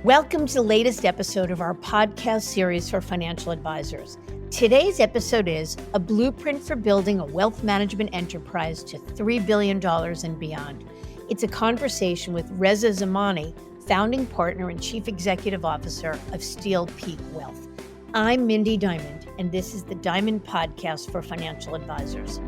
Welcome to the latest episode of our podcast series for financial advisors. Today's episode is a blueprint for building a wealth management enterprise to $3 billion and beyond. It's a conversation with Reza Zamani, founding partner and chief executive officer of SteelPeak Wealth. I'm Mindy Diamond, and this is the Diamond Podcast for financial advisors.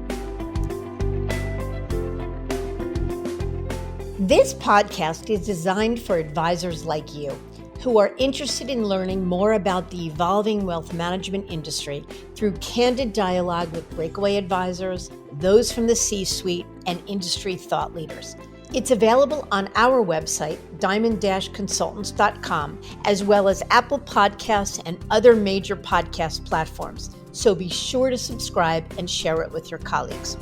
This podcast is designed for advisors like you who are interested in learning more about the evolving wealth management industry through candid dialogue with breakaway advisors, those from the C-suite, and industry thought leaders. It's available on our website, diamond-consultants.com, as well as Apple Podcasts and other major podcast platforms. So be sure to subscribe and share it with your colleagues.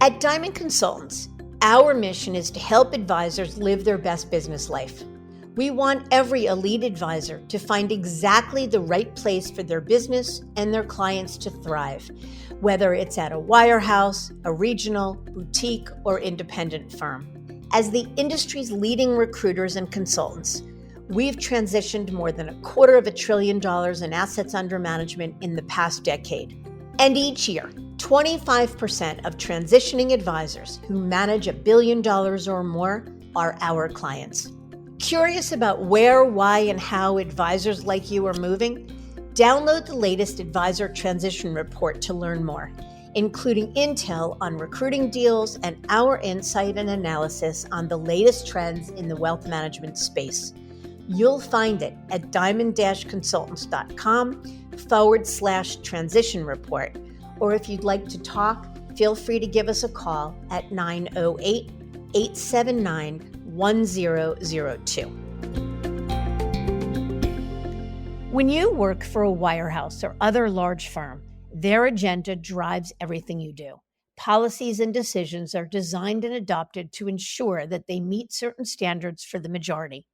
At Diamond Consultants, our mission is to help advisors live their best business life. We want every elite advisor to find exactly the right place for their business and their clients to thrive, whether it's at a wirehouse, a regional, boutique, or independent firm. As the industry's leading recruiters and consultants, we've transitioned more than $250 billion in assets under management in the past decade. And each year, 25% of transitioning advisors who manage $1 billion or more are our clients. Curious about where, why, and how advisors like you are moving? Download the latest Advisor Transition Report to learn more, including intel on recruiting deals and our insight and analysis on the latest trends in the wealth management space. You'll find it at diamond-consultants.com/transition report. Or if you'd like to talk, feel free to give us a call at 908-879-1002. When you work for a wirehouse or other large firm, their agenda drives everything you do. Policies and decisions are designed and adopted to ensure that they meet certain standards for the majority.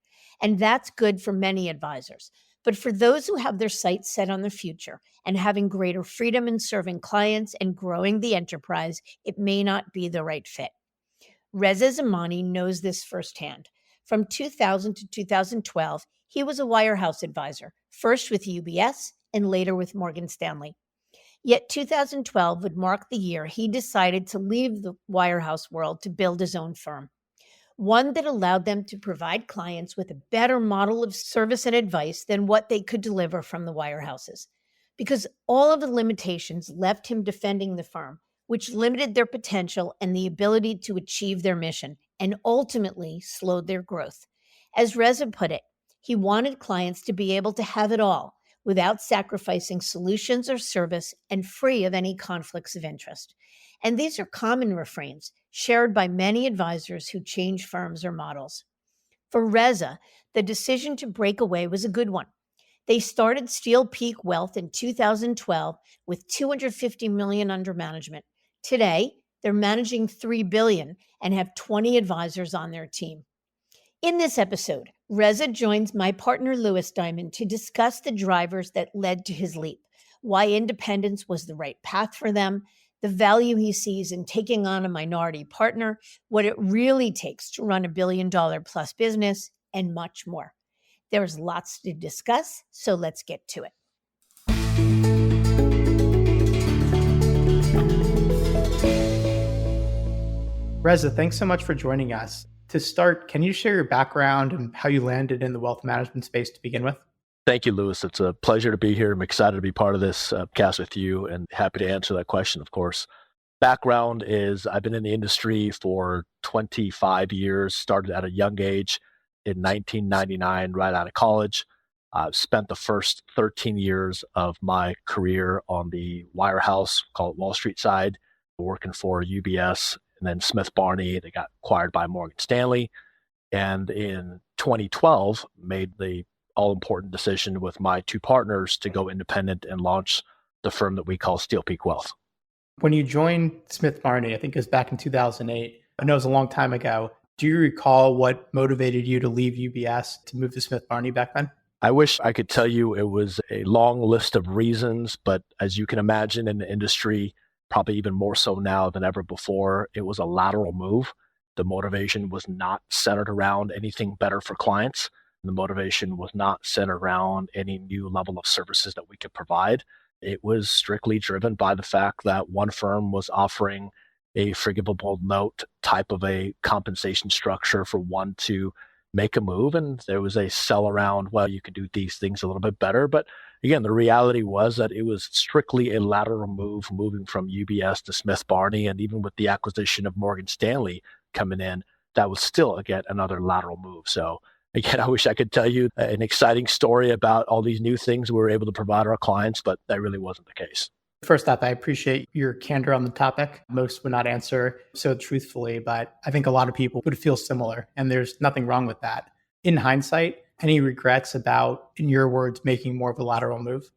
And that's good for many advisors. But for those who have their sights set on the future and having greater freedom in serving clients and growing the enterprise, it may not be the right fit. Reza Zamani knows this firsthand. From 2000 to 2012, he was a wirehouse advisor, first with UBS and later with Morgan Stanley. Yet 2012 would mark the year he decided to leave the wirehouse world to build his own firm, one that allowed them to provide clients with a better model of service and advice than what they could deliver from the wirehouses. Because all of the limitations left him defending the firm, which limited their potential and the ability to achieve their mission, and ultimately slowed their growth. As Reza put it, he wanted clients to be able to have it all without sacrificing solutions or service and free of any conflicts of interest. And these are common refrains shared by many advisors who change firms or models. For Reza, the decision to break away was a good one. They started SteelPeak Wealth in 2012 with $250 million under management. Today, they're managing $3 billion and have 20 advisors on their team. In this episode, Reza joins my partner Louis Diamond to discuss the drivers that led to his leap, why independence was the right path for them, the value he sees in taking on a minority partner, what it really takes to run $1 billion plus business, and much more. There's lots to discuss, so let's get to it. Reza, thanks so much for joining us. To start, can you share your background and how you landed in the wealth management space to begin with? Thank you, Louis. It's a pleasure to be here. I'm excited to be part of this cast with you and happy to answer that question, of course. Background is I've been in the industry for 25 years, started at a young age in 1999, right out of college. I've spent the first 13 years of my career on the wirehouse, call it Wall Street side, working for UBS and then Smith Barney. They got acquired by Morgan Stanley. And in 2012, made the all-important decision with my two partners to go independent and launch the firm that we call SteelPeak Wealth. When you joined Smith Barney, I think it was back in 2008, I know it was a long time ago. Do you recall what motivated you to leave UBS to move to Smith Barney back then? I wish I could tell you it was a long list of reasons, but as you can imagine in the industry, probably even more so now than ever before, it was a lateral move. The motivation was not centered around anything better for clients. The motivation was not centered around any new level of services that we could provide. It was strictly driven by the fact that one firm was offering a forgivable note type of a compensation structure for one to make a move. And there was a sell around, well, you could do these things a little bit better. But again, the reality was that it was strictly a lateral move, moving from UBS to Smith Barney. And even with the acquisition of Morgan Stanley coming in, that was still, again, another lateral move. So again, I wish I could tell you an exciting story about all these new things we were able to provide our clients, but that really wasn't the case. First up, I appreciate your candor on the topic. Most would not answer so truthfully, but I think a lot of people would feel similar, and there's nothing wrong with that. In hindsight, any regrets about, in your words, making more of a lateral move?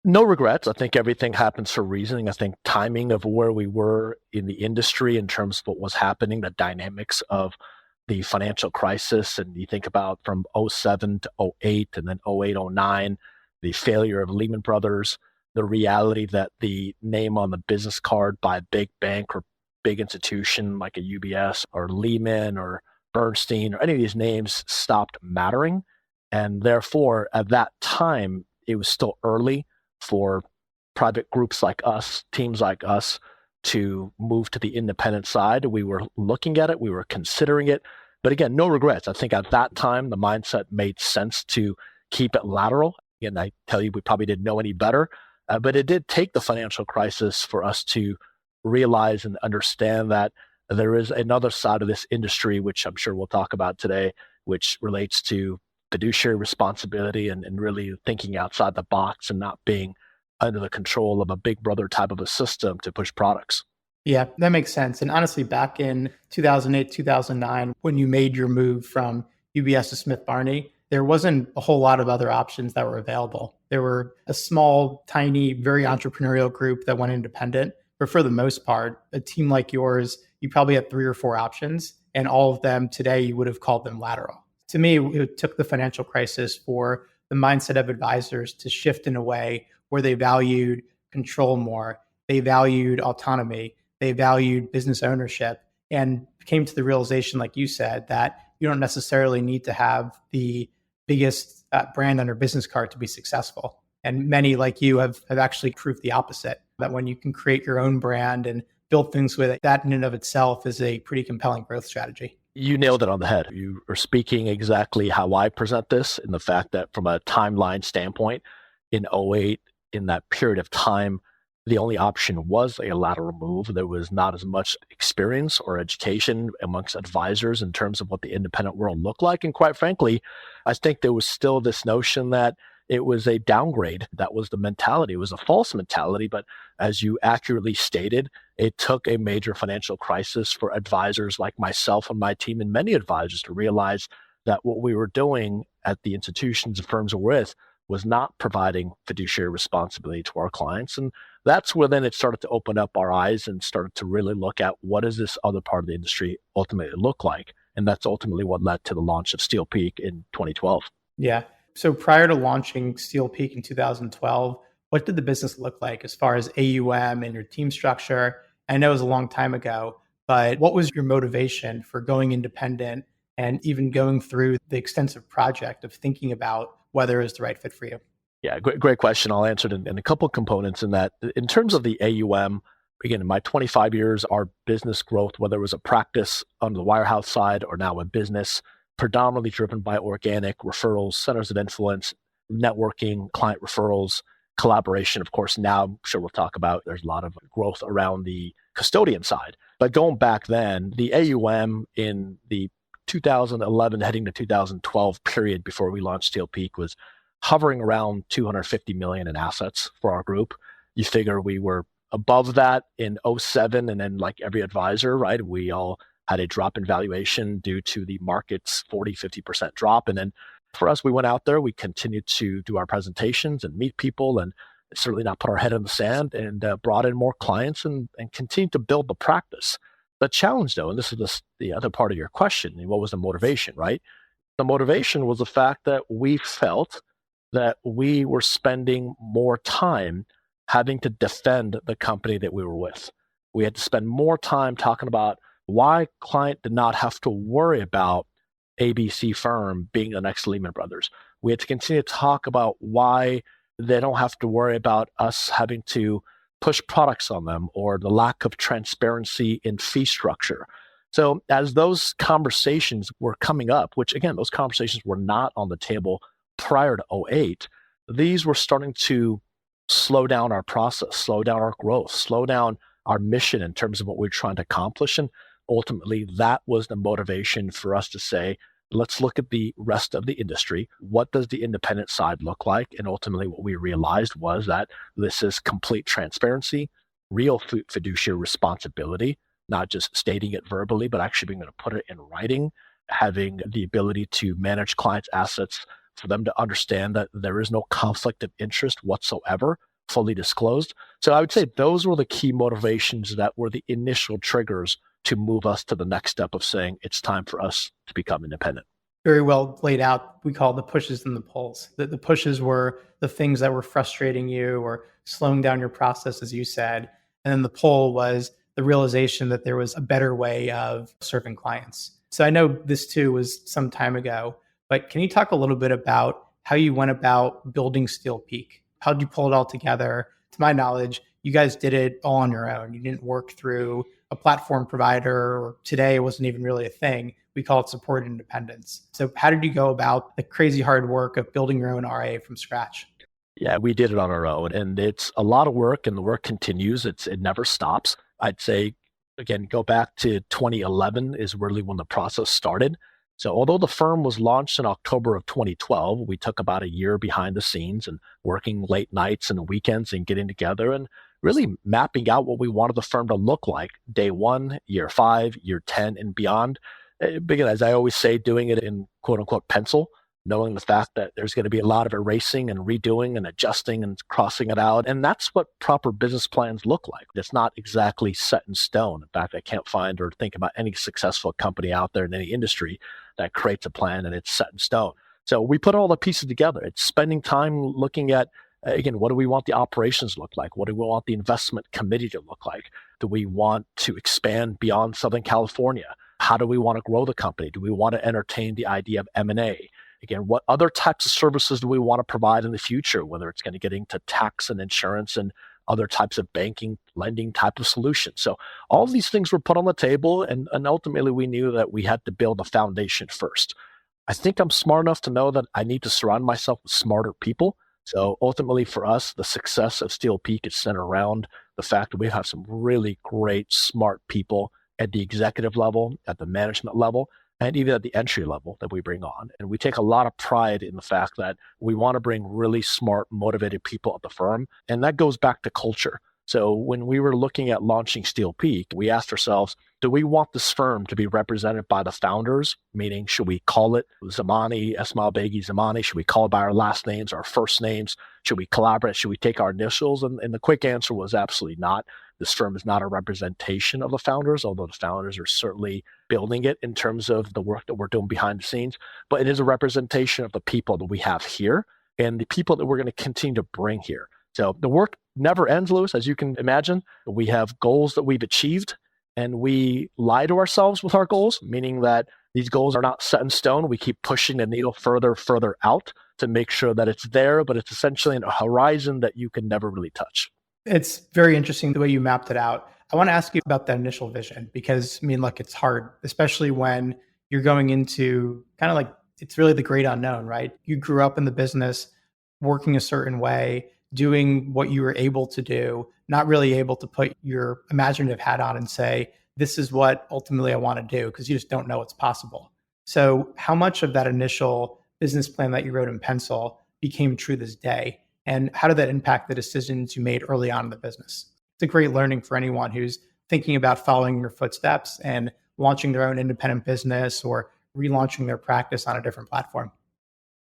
No regrets. I think everything happens for a reason. I think timing of where we were in the industry in terms of what was happening, the dynamics of the financial crisis, and you think about from '07 to '08 and then '08, '09, the failure of Lehman Brothers, the reality that the name on the business card by a big bank or big institution like a UBS or Lehman or Bernstein or any of these names stopped mattering. And therefore, at that time, it was still early for private groups like us, teams like us, to move to the independent side. We were looking at it, we were considering it. But again, no regrets. I think at that time, the mindset made sense to keep it lateral. Again, I tell you, we probably didn't know any better. But it did take the financial crisis for us to realize and understand that there is another side of this industry, which I'm sure we'll talk about today, which relates to fiduciary responsibility and really thinking outside the box and not being under the control of a big brother type of a system to push products. Yeah, that makes sense. And honestly, back in 2008, 2009, when you made your move from UBS to Smith Barney, there wasn't a whole lot of other options that were available. There were a small, tiny, very entrepreneurial group that went independent. But for the most part, a team like yours, you probably had 3 or 4 options, and all of them today, you would have called them lateral. To me, it took the financial crisis for the mindset of advisors to shift in a way where they valued control more, they valued autonomy, they valued business ownership, and came to the realization, like you said, that you don't necessarily need to have the biggest brand on your business card to be successful. And many like you have actually proved the opposite, that when you can create your own brand and build things with it, that in and of itself is a pretty compelling growth strategy. You nailed it on the head. You are speaking exactly how I present this, in the fact that from a timeline standpoint, in '08, in that period of time, the only option was a lateral move. There was not as much experience or education amongst advisors in terms of what the independent world looked like. And quite frankly, I think there was still this notion that it was a downgrade. That was the mentality. It was a false mentality. But as you accurately stated, it took a major financial crisis for advisors like myself and my team and many advisors to realize that what we were doing at the institutions and firms we're with was not providing fiduciary responsibility to our clients. And that's where then it started to open up our eyes and started to really look at what does this other part of the industry ultimately look like? And that's ultimately what led to the launch of SteelPeak in 2012. Yeah. So prior to launching SteelPeak in 2012, what did the business look like as far as AUM and your team structure? I know it was a long time ago, but what was your motivation for going independent and even going through the extensive project of thinking about whether it's the right fit for you? Yeah, great question. I'll answer it in a couple of components in that. In terms of the AUM, again, in my 25 years, our business growth, whether it was a practice on the wirehouse side or now a business, predominantly driven by organic referrals, centers of influence, networking, client referrals, collaboration. Of course, now I'm sure we'll talk about there's a lot of growth around the custodian side. But going back then, the AUM in the 2011 heading to 2012 period before we launched SteelPeak was hovering around 250 million in assets for our group. You figure we were above that in '07, and then like every advisor, right, we all had a drop in valuation due to the market's 40-50% drop. And then for us, we went out there, we continued to do our presentations and meet people and certainly not put our head in the sand, and brought in more clients and continued to build the practice. The challenge though, and this is the other part of your question, what was the motivation, right? The motivation was the fact that we felt that we were spending more time having to defend the company that we were with. We had to spend more time talking about why client did not have to worry about ABC firm being the next Lehman Brothers. We had to continue to talk about why they don't have to worry about us having to push products on them or the lack of transparency in fee structure. So as those conversations were coming up, which again, those conversations were not on the table prior to '08, these were starting to slow down our process, slow down our growth, slow down our mission in terms of what we're trying to accomplish. And ultimately, that was the motivation for us to say, let's look at the rest of the industry. What does the independent side look like? And ultimately, what we realized was that this is complete transparency, real fiduciary responsibility, not just stating it verbally, but actually being able to put it in writing, having the ability to manage clients' assets for them to understand that there is no conflict of interest whatsoever, fully disclosed. So I would say those were the key motivations that were the initial triggers to move us to the next step of saying it's time for us to become independent. Very well laid out. We call it the pushes and the pulls. The pushes were the things that were frustrating you or slowing down your process, as you said. And then the pull was the realization that there was a better way of serving clients. So I know this too was some time ago, but can you talk a little bit about how you went about building SteelPeak? How did you pull it all together? To my knowledge, you guys did it all on your own. You didn't work through a platform provider, or today it wasn't even really a thing. We call it supported independence. So how did you go about the crazy hard work of building your own RA from scratch? Yeah, we did it on our own, and it's a lot of work, and the work continues. It never stops. I'd say, again, go back to 2011 is really when the process started. So although the firm was launched in October of 2012, we took about a year behind the scenes and working late nights and weekends and getting together and really mapping out what we wanted the firm to look like day 1, year 5, year 10, and beyond. Again, as I always say, doing it in quote unquote pencil, knowing the fact that there's going to be a lot of erasing and redoing and adjusting and crossing it out. And that's what proper business plans look like. It's not exactly set in stone. In fact, I can't find or think about any successful company out there in any industry that creates a plan and it's set in stone. So we put all the pieces together. It's spending time looking at, again, what do we want the operations look like? What do we want the investment committee to look like? Do we want to expand beyond Southern California? How do we want to grow the company? Do we want to entertain the idea of M&A? Again, what other types of services do we want to provide in the future, whether it's going to get into tax and insurance and other types of banking, lending type of solutions. So all of these things were put on the table, and ultimately we knew that we had to build a foundation first. I think I'm smart enough to know that I need to surround myself with smarter people. So ultimately for us, the success of SteelPeak is centered around the fact that we have some really great, smart people at the executive level, at the management level, and even at the entry level that we bring on. And we take a lot of pride in the fact that we want to bring really smart, motivated people at the firm. And that goes back to culture. So when we were looking at launching SteelPeak, we asked ourselves, do we want this firm to be represented by the founders? Meaning, should we call it Zamani, Esmail Begi Zamani? Should we call it by our last names, our first names? Should we collaborate? Should we take our initials? And the quick answer was absolutely not. This firm is not a representation of the founders, although the founders are certainly building it in terms of the work that we're doing behind the scenes. But it is a representation of the people that we have here and the people that we're going to continue to bring here. So the work never ends, Louis, as you can imagine. We have goals that we've achieved, and we lie to ourselves with our goals, meaning that these goals are not set in stone. We keep pushing the needle further out to make sure that it's there, but it's essentially in a horizon that you can never really touch. It's very interesting the way you mapped it out. I want to ask you about that initial vision because, I mean, look, it's hard, especially when you're going into kind of like, it's really the great unknown, right? You grew up in the business, working a certain way, doing what you were able to do, not really able to put your imaginative hat on and say, this is what ultimately I want to do, because you just don't know what's possible. So how much of that initial business plan that you wrote in pencil became true this day? And how did that impact the decisions you made early on in the business? It's a great learning for anyone who's thinking about following your footsteps and launching their own independent business or relaunching their practice on a different platform.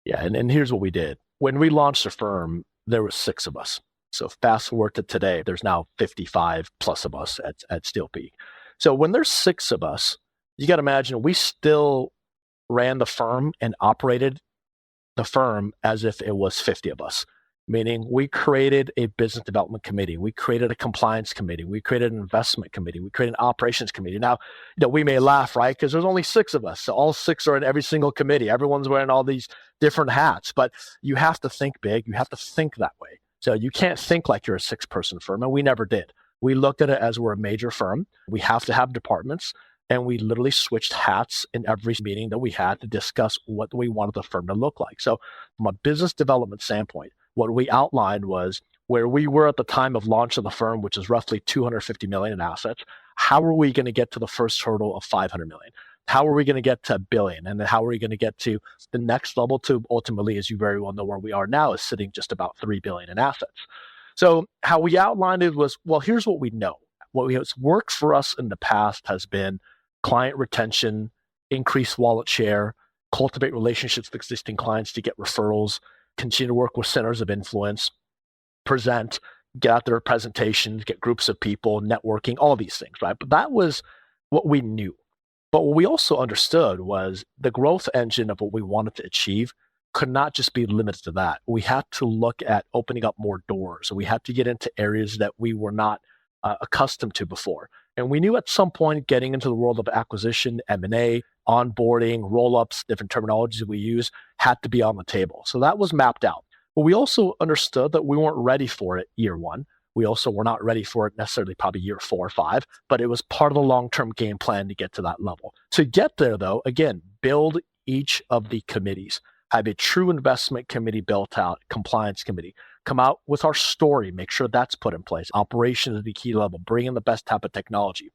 Yeah, and here's what we did. When we launched the firm, there were 6 of us. So fast forward to today, there's now 55 plus of us at SteelPeak. So when there's 6 of us, you got to imagine we still ran the firm and operated the firm as if it was 50 of us, meaning we created a business development committee. We created a compliance committee. We created an investment committee. We created an operations committee. Now, we may laugh, right? Because there's only 6 of us. So all 6 are in every single committee. Everyone's wearing all these different hats, but you have to think big. You have to think that way. So you can't think like you're a 6-person firm, and we never did. We looked at it as we're a major firm. We have to have departments, and we literally switched hats in every meeting that we had to discuss what we wanted the firm to look like. So from a business development standpoint, what we outlined was where we were at the time of launch of the firm, which is roughly 250 million in assets. How are we going to get to the first hurdle of 500 million? How are we going to get to a billion? And then how are we going to get to the next level to ultimately, as you very well know where we are now, is sitting just about 3 billion in assets. So how we outlined it was, well, here's what we know. What has worked for us in the past has been client retention, increase wallet share, cultivate relationships with existing clients to get referrals, continue to work with centers of influence, present, get out there presentations, get groups of people, networking, all these things, right? But that was what we knew. But what we also understood was the growth engine of what we wanted to achieve could not just be limited to that. We had to look at opening up more doors. We had to get into areas that we were not accustomed to before. And we knew at some point getting into the world of acquisition, M&A, onboarding, roll-ups, different terminologies that we use had to be on the table. So that was mapped out. But we also understood that we weren't ready for it year 1. We also were not ready for it necessarily probably year 4 or 5, but it was part of the long-term game plan to get to that level. To get there though, again, build each of the committees. Have a true investment committee built out, compliance committee, come out with our story, make sure that's put in place. Operations at the key level, bring in the best type of technology.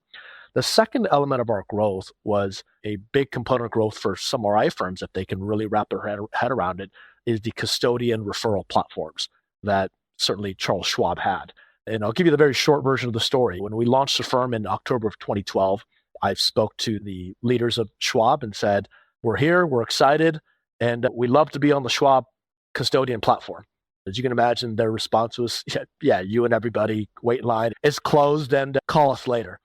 The second element of our growth was a big component of growth for some RI firms, if they can really wrap their head around it, is the custodian referral platforms that certainly Charles Schwab had. And I'll give you the very short version of the story. When we launched the firm in October of 2012, I spoke to the leaders of Schwab and said, we're here, we're excited, and we love to be on the Schwab custodian platform. As you can imagine, their response was, yeah, you and everybody, wait in line. It's closed and call us later.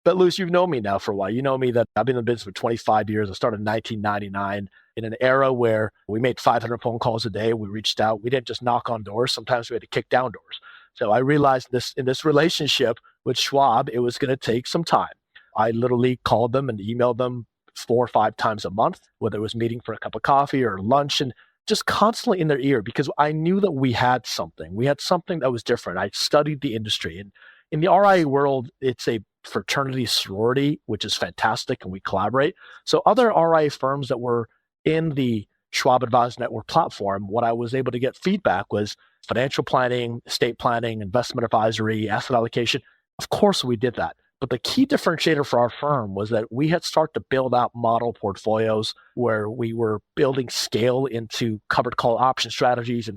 But Luce, you've known me now for a while. You know me that I've been in the business for 25 years. I started in 1999 in an era where we made 500 phone calls a day. We reached out. We didn't just knock on doors. Sometimes we had to kick down doors. So I realized this in this relationship with Schwab, it was going to take some time. I literally called them and emailed them 4 or 5 times a month, whether it was meeting for a cup of coffee or lunch, and just constantly in their ear because I knew that we had something. We had something that was different. I studied the industry. And in the RIA world, it's a fraternity sorority, which is fantastic, and we collaborate. So other RIA firms that were in the Schwab Advisor Network platform, what I was able to get feedback was financial planning, estate planning, investment advisory, asset allocation. Of course, we did that. But the key differentiator for our firm was that we had started to build out model portfolios where we were building scale into covered call option strategies,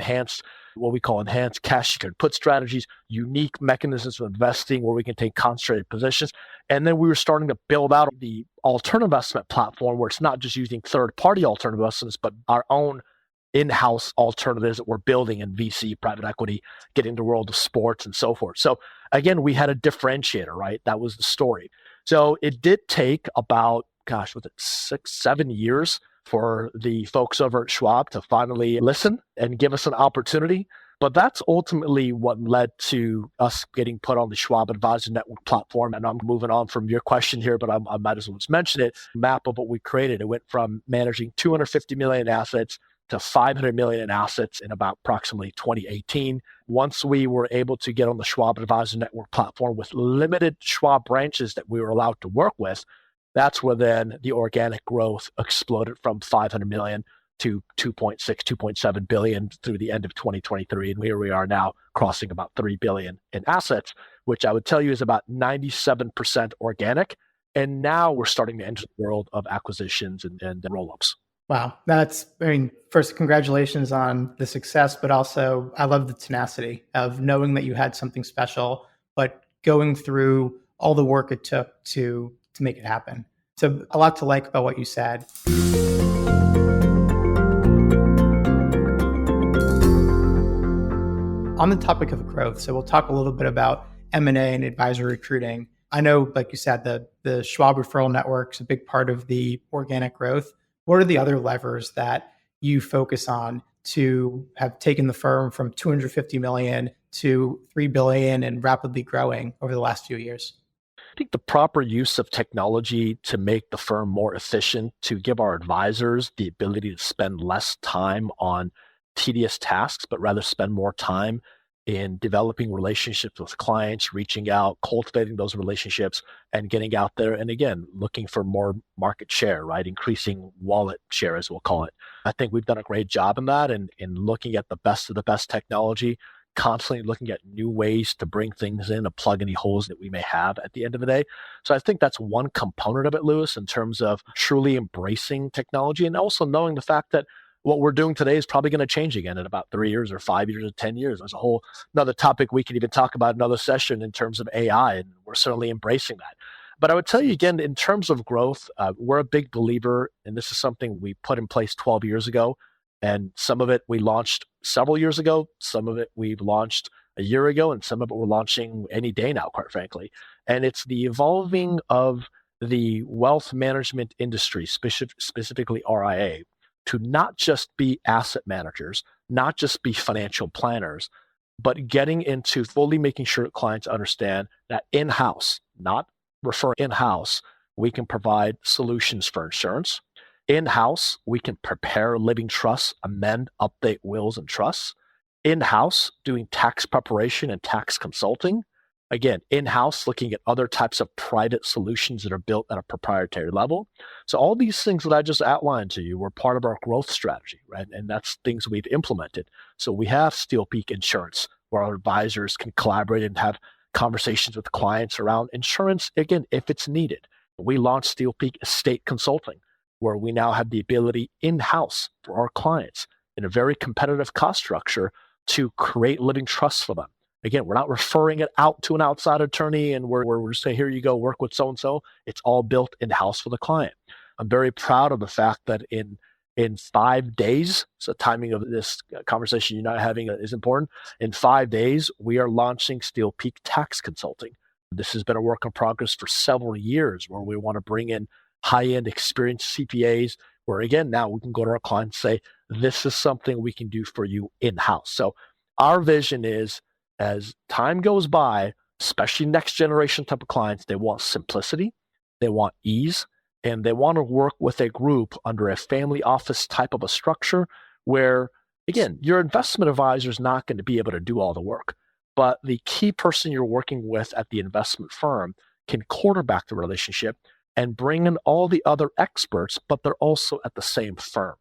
what we call enhanced cash secured put strategies, unique mechanisms of investing where we can take concentrated positions. And then we were starting to build out the alternative investment platform where it's not just using third-party alternative investments, but our own in-house alternatives that we're building in VC, private equity, getting into the world of sports and so forth. So again, we had a differentiator, right? That was the story. So it did take about, 6-7 years for the folks over at Schwab to finally listen and give us an opportunity. But that's ultimately what led to us getting put on the Schwab Advisor Network platform. And I'm moving on from your question here, but I might as well just mention it. Map of what we created. It went from managing 250 million assets to 500 million in assets in about approximately 2018. Once we were able to get on the Schwab Advisor Network platform with limited Schwab branches that we were allowed to work with, that's where then the organic growth exploded from 500 million to 2.6, 2.7 billion through the end of 2023. And here we are now crossing about 3 billion in assets, which I would tell you is about 97% organic. And now we're starting to enter the world of acquisitions and roll-ups. Wow. First, congratulations on the success, but also I love the tenacity of knowing that you had something special, but going through all the work it took to make it happen. So a lot to like about what you said. On the topic of growth, so we'll talk a little bit about M&A and advisor recruiting. I know, like you said, the Schwab referral network is a big part of the organic growth. What are the other levers that you focus on to have taken the firm from 250 million to 3 billion and rapidly growing over the last few years? I think the proper use of technology to make the firm more efficient, to give our advisors the ability to spend less time on tedious tasks, but rather spend more time in developing relationships with clients, reaching out, cultivating those relationships, and getting out there and again, looking for more market share, right? Increasing wallet share, as we'll call it. I think we've done a great job in that and in looking at the best of the best technology, constantly looking at new ways to bring things in to plug any holes that we may have at the end of the day. So I think that's one component of it, Lewis, in terms of truly embracing technology and also knowing the fact that what we're doing today is probably going to change again in about 3 years or 5 years or 10 years. There's a whole another topic we could even talk about another session in terms of AI, and we're certainly embracing that. But I would tell you again, in terms of growth, we're a big believer, and this is something we put in place 12 years ago. And some of it we launched several years ago, some of it we launched a year ago, and some of it we're launching any day now, quite frankly. And it's the evolving of the wealth management industry, specifically RIA, to not just be asset managers, not just be financial planners, but getting into fully making sure clients understand that in-house, not refer in-house, we can provide solutions for insurance. In-house, we can prepare living trusts, amend, update wills and trusts. In-house, doing tax preparation and tax consulting. Again, in-house, looking at other types of private solutions that are built at a proprietary level. So all these things that I just outlined to you were part of our growth strategy, right? And that's things we've implemented. So we have SteelPeak Insurance, where our advisors can collaborate and have conversations with clients around insurance, again, if it's needed. We launched SteelPeak Estate Consulting, where we now have the ability in-house for our clients in a very competitive cost structure to create living trusts for them. Again, we're not referring it out to an outside attorney and we're saying, here you go, work with so-and-so. It's all built in-house for the client. I'm very proud of the fact that in 5 days, so timing of this conversation you're not having is important. In 5 days, we are launching SteelPeak Tax Consulting. This has been a work in progress for several years where we want to bring in high-end experienced CPAs, where again, now we can go to our clients and say, this is something we can do for you in-house. So our vision is, as time goes by, especially next generation type of clients, they want simplicity, they want ease, and they want to work with a group under a family office type of a structure where, again, your investment advisor is not going to be able to do all the work, but the key person you're working with at the investment firm can quarterback the relationship and bring in all the other experts, but they're also at the same firm.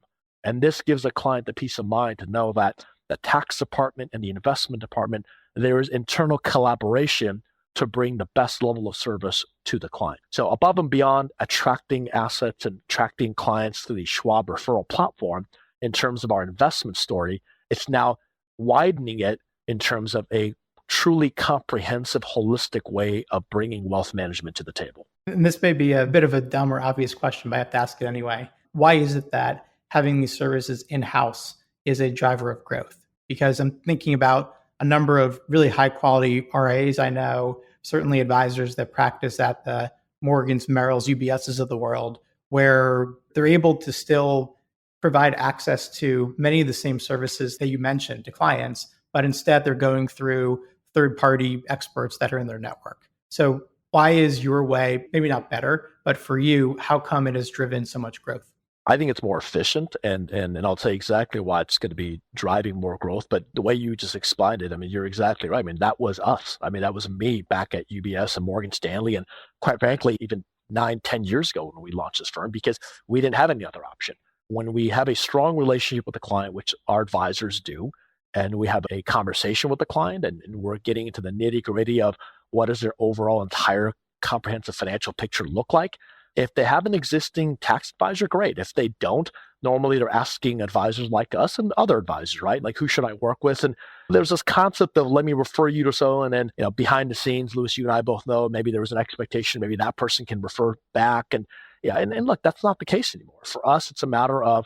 And this gives a client the peace of mind to know that the tax department and the investment department, there is internal collaboration to bring the best level of service to the client. So above and beyond attracting assets and attracting clients through the Schwab referral platform, in terms of our investment story, it's now widening it in terms of a truly comprehensive, holistic way of bringing wealth management to the table. And this may be a bit of a dumb or obvious question, but I have to ask it anyway. Why is it that having these services in-house is a driver of growth? Because I'm thinking about a number of really high quality RAs I know, certainly advisors that practice at the Morgans, Merrills, UBSs of the world, where they're able to still provide access to many of the same services that you mentioned to clients, but instead they're going through third-party experts that are in their network. So why is your way, maybe not better, but for you, how come it has driven so much growth? I think it's more efficient, and I'll tell you exactly why it's going to be driving more growth. But the way you just explained it, I mean, you're exactly right. I mean, that was us. I mean, that was me back at UBS and Morgan Stanley, and quite frankly, even 9-10 years ago when we launched this firm, because we didn't have any other option. When we have a strong relationship with the client, which our advisors do, and we have a conversation with the client, and we're getting into the nitty-gritty of what does their overall entire comprehensive financial picture look like. If they have an existing tax advisor, great. If they don't, normally they're asking advisors like us and other advisors, right? Like, who should I work with? And there's this concept of, let me refer you to so, and then, behind the scenes, Louis, you and I both know maybe there was an expectation, maybe that person can refer back. And look, that's not the case anymore. For us, it's a matter of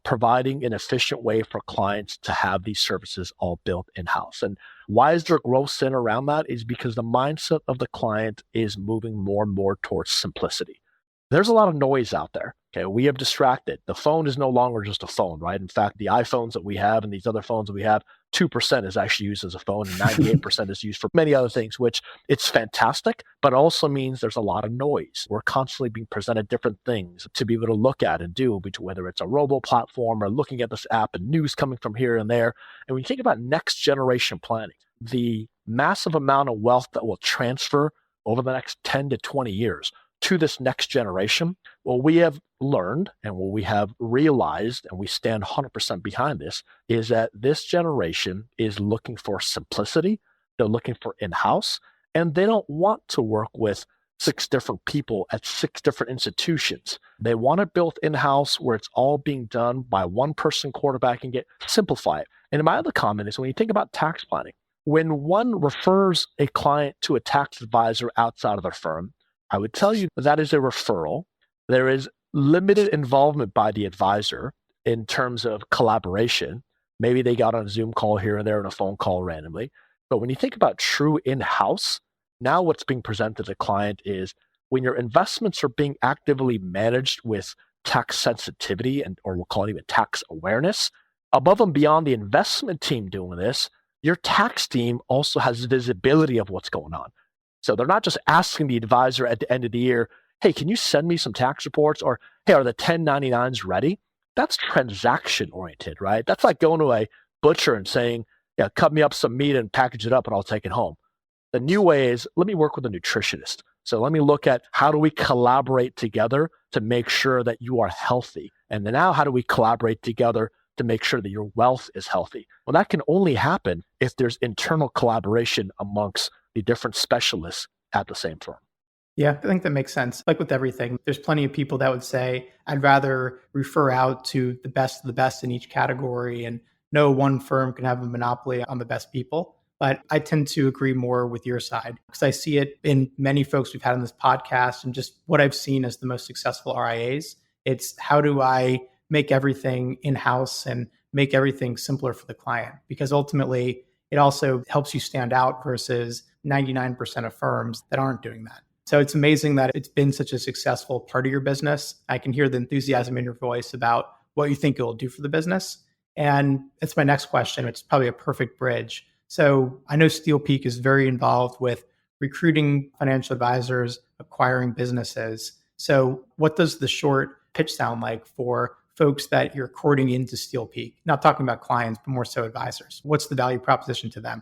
providing an efficient way for clients to have these services all built in-house. And why is there growth center around that? Is because the mindset of the client is moving more and more towards simplicity. There's a lot of noise out there. Okay, we have distracted. The phone is no longer just a phone, right? In fact, the iPhones that we have and these other phones that we have, 2% is actually used as a phone and 98% is used for many other things, which it's fantastic, but also means there's a lot of noise. We're constantly being presented different things to be able to look at and do, whether it's a robo platform or looking at this app and news coming from here and there. And when you think about next generation planning, the massive amount of wealth that will transfer over the next 10 to 20 years to this next generation, what we have learned and what we have realized, and we stand 100% behind this, is that this generation is looking for simplicity. They're looking for in-house, and they don't want to work with 6 different people at 6 different institutions. They want it built in-house where it's all being done by one person quarterbacking it, simplify it. And my other comment is when you think about tax planning, when one refers a client to a tax advisor outside of their firm, I would tell you that is a referral. There is limited involvement by the advisor in terms of collaboration. Maybe they got on a Zoom call here and there and a phone call randomly. But when you think about true in-house, now what's being presented to the client is when your investments are being actively managed with tax sensitivity or we'll call it even tax awareness, above and beyond the investment team doing this, your tax team also has visibility of what's going on. So they're not just asking the advisor at the end of the year, hey, can you send me some tax reports? Or, hey, are the 1099s ready? That's transaction oriented, right? That's like going to a butcher and saying, yeah, cut me up some meat and package it up and I'll take it home. The new way is, let me work with a nutritionist. So let me look at how do we collaborate together to make sure that you are healthy? And then now how do we collaborate together to make sure that your wealth is healthy? Well, that can only happen if there's internal collaboration amongst the different specialists at the same firm. Yeah, I think that makes sense. Like with everything, there's plenty of people that would say, I'd rather refer out to the best of the best in each category, and no one firm can have a monopoly on the best people. But I tend to agree more with your side because I see it in many folks we've had on this podcast and just what I've seen as the most successful RIAs. It's how do I make everything in-house and make everything simpler for the client? Because ultimately, it also helps you stand out versus 99% of firms that aren't doing that. So it's amazing that it's been such a successful part of your business. I can hear the enthusiasm in your voice about what you think it will do for the business. And it's my next question. It's probably a perfect bridge. So I know SteelPeak is very involved with recruiting financial advisors, acquiring businesses. So what does the short pitch sound like for folks that you're courting into SteelPeak? Not talking about clients, but more so advisors. What's the value proposition to them?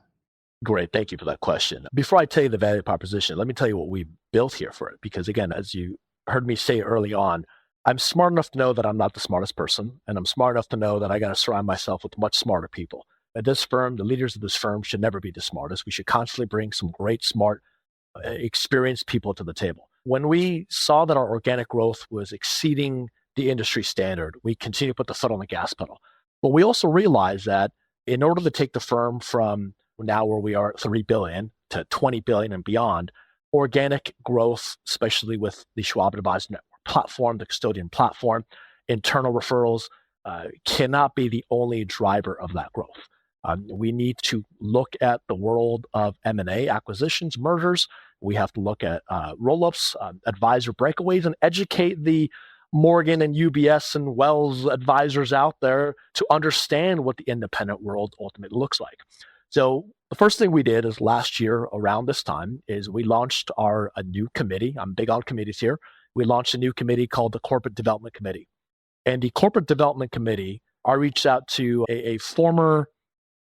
Great. Thank you for that question. Before I tell you the value proposition, let me tell you what we built here for it. Because again, as you heard me say early on, I'm smart enough to know that I'm not the smartest person. And I'm smart enough to know that I got to surround myself with much smarter people. At this firm, the leaders of this firm should never be the smartest. We should constantly bring some great, smart, experienced people to the table. When we saw that our organic growth was exceeding the industry standard, we continue to put the foot on the gas pedal. But we also realized that in order to take the firm from now where we are at $3 billion to $20 billion and beyond, organic growth, especially with the Schwab Advisor Network platform, the custodian platform, internal referrals, cannot be the only driver of that growth. We need to look at the world of M&A, acquisitions, mergers. We have to look at roll-ups, advisor breakaways, and educate the Morgan and UBS and Wells advisors out there to understand what the independent world ultimately looks like. So the first thing we did is last year around this time is we launched a new committee. I'm big on committees here. We launched a new committee called the Corporate Development Committee. And the Corporate Development Committee, I reached out to a former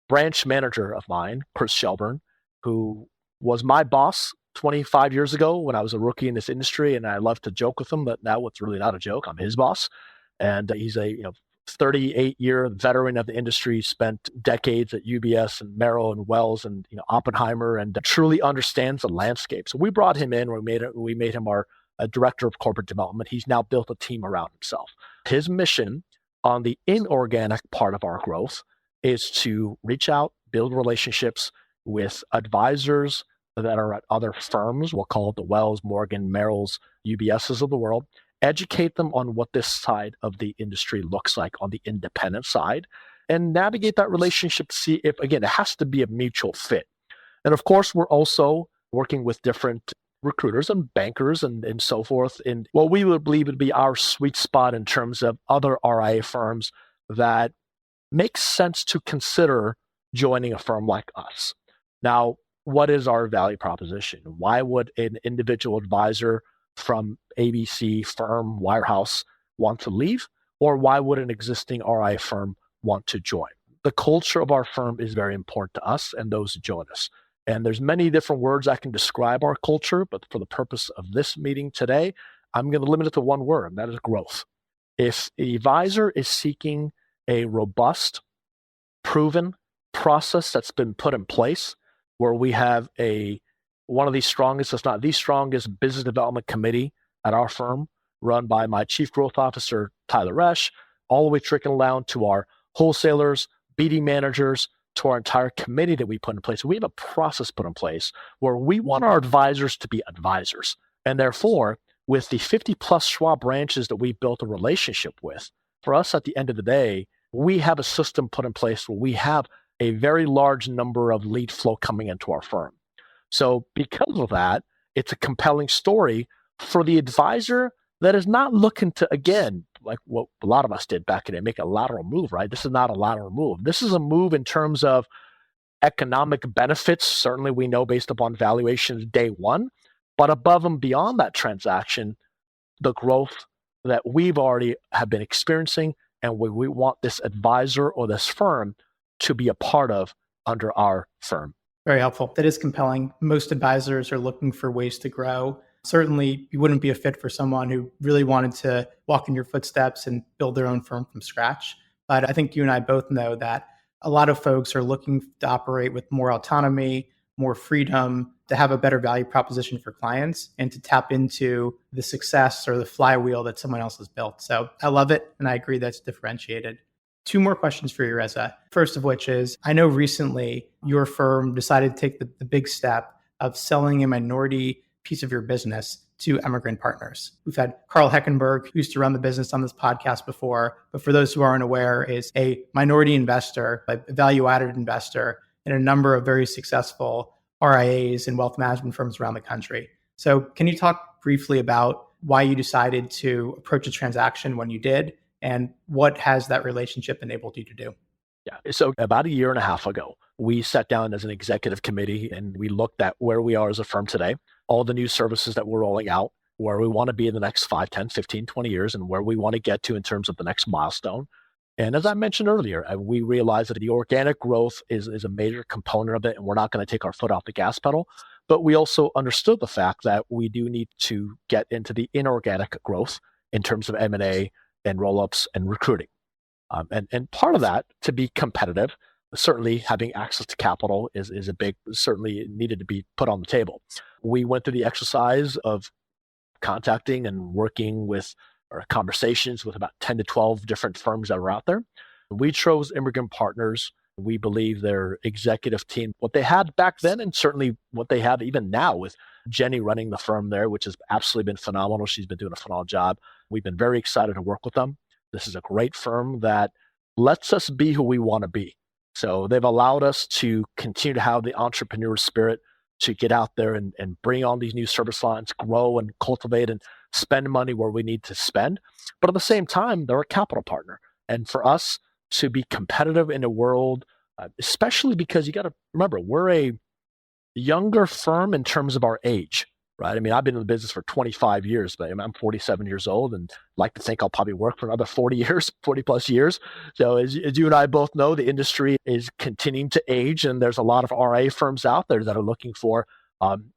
branch manager of mine, Chris Shelburne, who was my boss 25 years ago when I was a rookie in this industry. And I love to joke with him, but now it's really not a joke. I'm his boss. And he's a 38-year veteran of the industry, spent decades at UBS and Merrill and Wells and Oppenheimer, and truly understands the landscape. So we brought him in. We made him our director of corporate development. He's now built a team around himself. His mission on the inorganic part of our growth is to reach out, build relationships with advisors that are at other firms. We'll call it the Wells, Morgan, Merrills, UBSs of the world. Educate them on what this side of the industry looks like on the independent side, and navigate that relationship to see if, again, it has to be a mutual fit. And of course, we're also working with different recruiters and bankers and so forth in what we would believe would be our sweet spot in terms of other RIA firms that make sense to consider joining a firm like us. Now, what is our value proposition? Why would an individual advisor from ABC firm, wirehouse, want to leave? Or why would an existing RIA firm want to join? The culture of our firm is very important to us and those who join us. And there's many different words I can describe our culture, but for the purpose of this meeting today, I'm going to limit it to one word, and that is growth. If the advisor is seeking a robust, proven process that's been put in place, where we have one of the strongest, if not the strongest, business development committee at our firm, run by my Chief Growth Officer, Tyler Resch, all the way trickling down to our wholesalers, BD managers, to our entire committee that we put in place. We have a process put in place where we want our advisors to be advisors. And therefore, with the 50 plus Schwab branches that we built a relationship with, for us at the end of the day, we have a system put in place where we have a very large number of lead flow coming into our firm. So because of that, it's a compelling story for the advisor that is not looking to, again, like what a lot of us did back in the day, make a lateral move, right? This is not a lateral move. This is a move in terms of economic benefits. Certainly we know based upon valuations day one, but above and beyond that transaction, the growth that we've already have been experiencing and we want this advisor or this firm to be a part of under our firm. Very helpful. That is compelling. Most advisors are looking for ways to grow. Certainly, you wouldn't be a fit for someone who really wanted to walk in your footsteps and build their own firm from scratch. But I think you and I both know that a lot of folks are looking to operate with more autonomy, more freedom, to have a better value proposition for clients and to tap into the success or the flywheel that someone else has built. So I love it. And I agree that's differentiated. Two more questions for you, Reza. First of which is, I know recently your firm decided to take the big step of selling a minority piece of your business to Emigrant Partners. We've had Carl Heckenberg, who used to run the business on this podcast before, but for those who aren't aware, is a minority investor, a value-added investor in a number of very successful RIAs and wealth management firms around the country. So can you talk briefly about why you decided to approach a transaction when you did, and what has that relationship enabled you to do? Yeah. So about a year and a half ago, we sat down as an executive committee and we looked at where we are as a firm today, all the new services that we're rolling out, where we want to be in the next 5, 10, 15, 20 years, and where we want to get to in terms of the next milestone. And as I mentioned earlier, we realized that the organic growth is a major component of it, and we're not going to take our foot off the gas pedal. But we also understood the fact that we do need to get into the inorganic growth in terms of M&A and roll-ups and recruiting. And part of that, to be competitive, certainly having access to capital is a big, certainly needed to be put on the table. We went through the exercise of contacting and working with or conversations with about 10 to 12 different firms that were out there. We chose Immigrant Partners. We believe their executive team, what they had back then, and certainly what they have even now with Jenny running the firm there, which has absolutely been phenomenal. She's been doing a phenomenal job. We've been very excited to work with them. This is a great firm that lets us be who we want to be. So they've allowed us to continue to have the entrepreneur spirit to get out there and bring on these new service lines, grow and cultivate and spend money where we need to spend. But at the same time, they're a capital partner. And for us to be competitive in a world, especially because you got to remember, we're a younger firm in terms of our age, right? I mean, I've been in the business for 25 years, but I'm 47 years old and like to think I'll probably work for another 40 years, 40 plus years. So as you and I both know, the industry is continuing to age and there's a lot of RIA firms out there that are looking for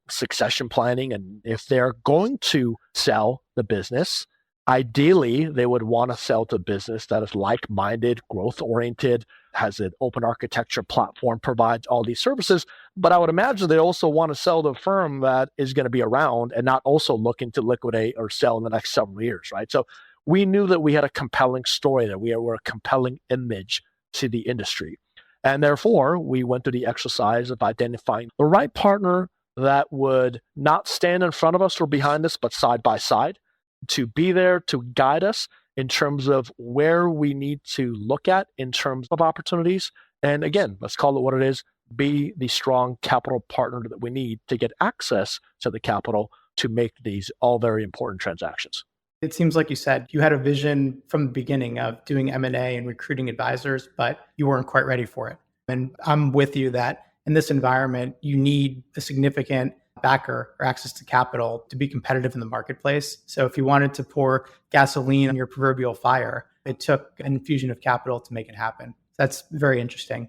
succession planning. And if they're going to sell the business, ideally, they would want to sell to a business that is like-minded, growth-oriented, has an open architecture platform, provides all these services. But I would imagine they also want to sell to a firm that is going to be around and not also looking to liquidate or sell in the next several years, right? So we knew that we had a compelling story, that we were a compelling image to the industry. And therefore, we went through the exercise of identifying the right partner that would not stand in front of us or behind us, but side by side, to be there to guide us in terms of where we need to look at in terms of opportunities. And again, let's call it what it is, be the strong capital partner that we need to get access to the capital to make these all very important transactions. It seems like you said you had a vision from the beginning of doing M&A and recruiting advisors, but you weren't quite ready for it. And I'm with you that in this environment, you need a significant backer or access to capital to be competitive in the marketplace. So if you wanted to pour gasoline on your proverbial fire, it took an infusion of capital to make it happen. That's very interesting.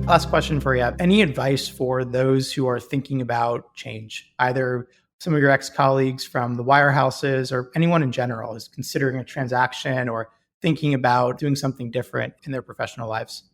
Last question for you. Any advice for those who are thinking about change? Either some of your ex-colleagues from the wirehouses or anyone in general is considering a transaction or thinking about doing something different in their professional lives?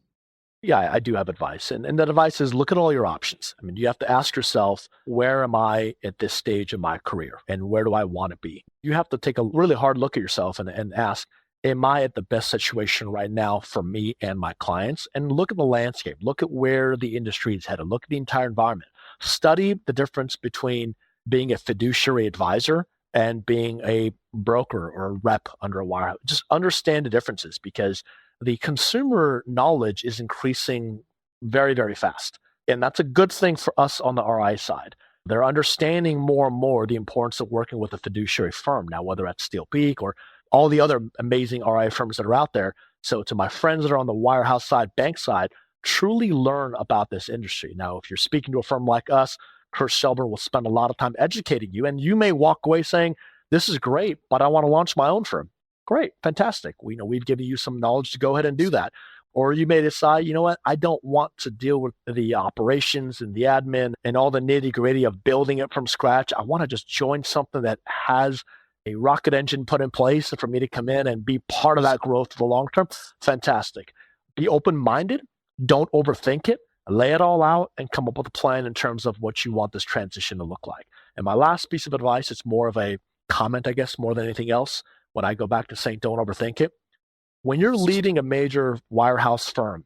Yeah, I do have advice. And that advice is look at all your options. I mean, you have to ask yourself, where am I at this stage of my career? And where do I want to be? You have to take a really hard look at yourself and ask, am I at the best situation right now for me and my clients? And look at the landscape. Look at where the industry is headed. Look at the entire environment. Study the difference between being a fiduciary advisor and being a broker or a rep under a wirehouse. Just understand the differences, because the consumer knowledge is increasing very, very fast. And that's a good thing for us on the RI side. They're understanding more and more the importance of working with a fiduciary firm. Now, whether that's SteelPeak or all the other amazing RI firms that are out there. So to my friends that are on the wirehouse side, bank side, truly learn about this industry. Now, if you're speaking to a firm like us, Kurt Shelburne will spend a lot of time educating you, and you may walk away saying, this is great, but I want to launch my own firm. Great, fantastic. We've given you some knowledge to go ahead and do that. Or you may decide, you know what, I don't want to deal with the operations and the admin and all the nitty gritty of building it from scratch. I want to just join something that has a rocket engine put in place for me to come in and be part of that growth for the long term. Fantastic. Be open-minded. Don't overthink it. Lay it all out and come up with a plan in terms of what you want this transition to look like. And my last piece of advice, it's more of a comment, I guess, more than anything else. When I go back to saying don't overthink it, when you're leading a major wirehouse firm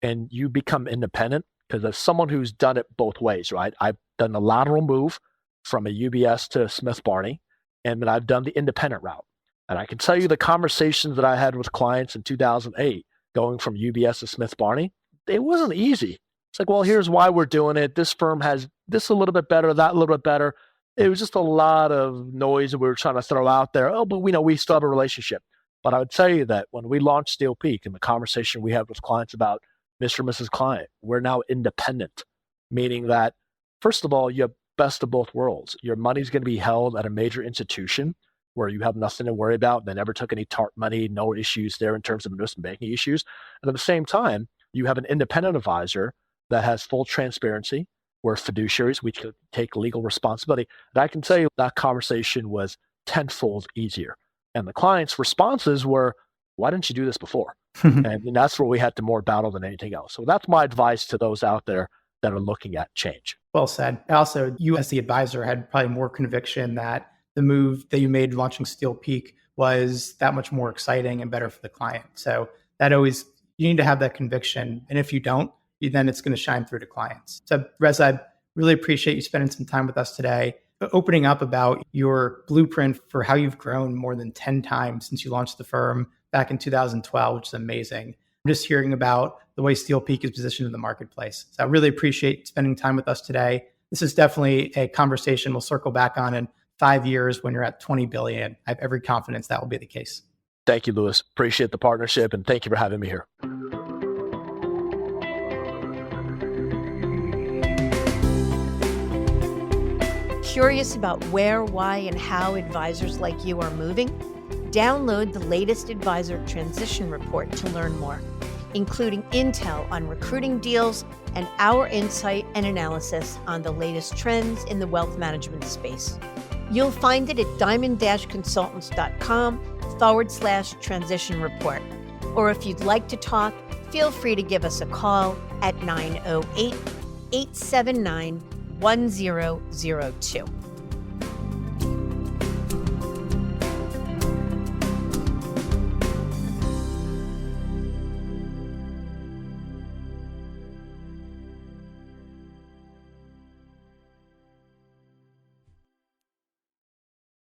and you become independent, because as someone who's done it both ways, right? I've done a lateral move from a UBS to Smith Barney, and then I've done the independent route. And I can tell you the conversations that I had with clients in 2008, going from UBS to Smith Barney, it wasn't easy. It's like, well, here's why we're doing it. This firm has this a little bit better, that a little bit better. It was just a lot of noise that we were trying to throw out there. Oh, but we know we still have a relationship. But I would tell you that when we launched SteelPeak and the conversation we had with clients about Mr. and Mrs. Client, we're now independent, meaning that, first of all, you have best of both worlds. Your money's going to be held at a major institution where you have nothing to worry about. They never took any TARP money, no issues there in terms of investment banking issues. And at the same time, you have an independent advisor that has full transparency. We're fiduciaries. We could take legal responsibility. And I can tell you that conversation was tenfold easier. And the client's responses were, why didn't you do this before? And that's where we had to more battle than anything else. So that's my advice to those out there that are looking at change. Well said. Also, you as the advisor had probably more conviction that the move that you made launching SteelPeak was that much more exciting and better for the client. So that always, you need to have that conviction. And if you don't, then it's going to shine through to clients. So Reza, I really appreciate you spending some time with us today, opening up about your blueprint for how you've grown more than 10 times since you launched the firm back in 2012, which is amazing. I'm just hearing about the way SteelPeak is positioned in the marketplace. So I really appreciate spending time with us today. This is definitely a conversation we'll circle back on in 5 years when you're at 20 billion. I have every confidence that will be the case. Thank you, Louis. Appreciate the partnership, and thank you for having me here. Curious about where, why, and how advisors like you are moving? Download the latest Advisor Transition Report to learn more, including intel on recruiting deals and our insight and analysis on the latest trends in the wealth management space. You'll find it at diamond-consultants.com/transition report. Or if you'd like to talk, feel free to give us a call at 908-879-1002.